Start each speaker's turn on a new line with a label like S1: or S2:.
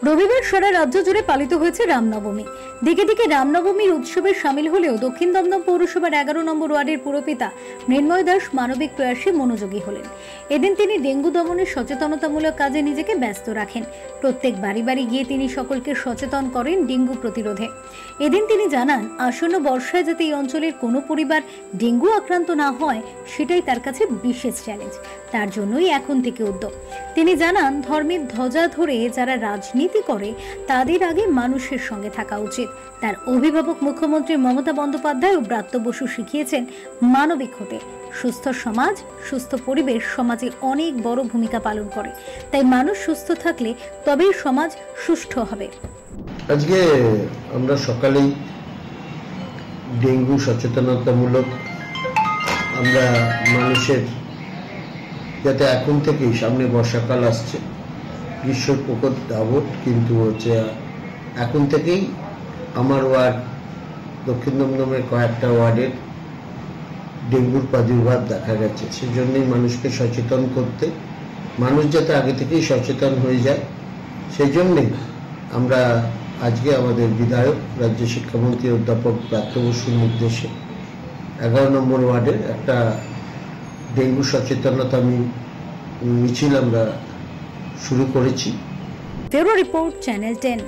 S1: রবিবার সারা রাজ্য জুড়ে পালিত হয়েছে রামনবমী। দিকে দিকে রামনবমীর উৎসবে সামিল হলেও দক্ষিণ দমদম পৌরসভার 11 নম্বর ওয়ার্ডের পুরপিতা মৃন্ময় দাস মানবিক প্রয়াসে মনোযোগী হলেন। এদিন তিনি ডেঙ্গু দমনের সচেতনতামূলক কাজে নিজেকে ব্যস্ত রাখেন। প্রত্যেক বাড়ি বাড়ি গিয়ে তিনি সকলকে সচেতন করেন ডেঙ্গু প্রতিরোধে। এদিন তিনি জানান, আসন্ন বর্ষায় যাতে এই অঞ্চলের কোনো পরিবার ডেঙ্গু আক্রান্ত না হয় সেটাই তার কাছে বিশেষ চ্যালেঞ্জ। তার জন্যই এখন থেকে উদ্যোগ। তিনি জানান, ধর্মের ধ্বজা ধরে যারা রাজনীতি করে তাদের আগে মানুষের সঙ্গে থাকা উচিত। তার অভিভাবক মুখ্যমন্ত্রী মমতা বন্দ্যোপাধ্যায় ও ব্রাত্য বসু শিখিয়েছেন মানবিক হতে। সুস্থ সমাজ, সুস্থ পরিবেশ সমাজে অনেক বড় ভূমিকা পালন করে। তাই মানুষ সুস্থ থাকলে তবেই সমাজ সুষ্ঠু হবে।
S2: আজকে আমরা সকালেই ডেঙ্গু সচেতনতামূলক আমরা মানুষের যাতে এখন থেকেই, সামনে বর্ষাকাল আসছে, গ্রীষ্মের প্রকোপ দাবট, কিন্তু এখন থেকেই আমার ওয়ার্ড দক্ষিণ দমদমের কয়েকটা ওয়ার্ডের ডেঙ্গুর প্রাদুর্ভাব দেখা গেছে। সেজন্যই মানুষকে সচেতন করতে, মানুষ যাতে আগে থেকেই সচেতন হয়ে যায়, সেই জন্যেই আমরা আজকে আমাদের বিধায়ক রাজ্য শিক্ষামন্ত্রী অধ্যাপক ব্রাত্য বসুর নির্দেশে 11 নম্বর ওয়ার্ডের একটা ডেঙ্গু সচেতনতা মিছিল আমরা শুরু করেছি।
S1: Bureau report, channel 10।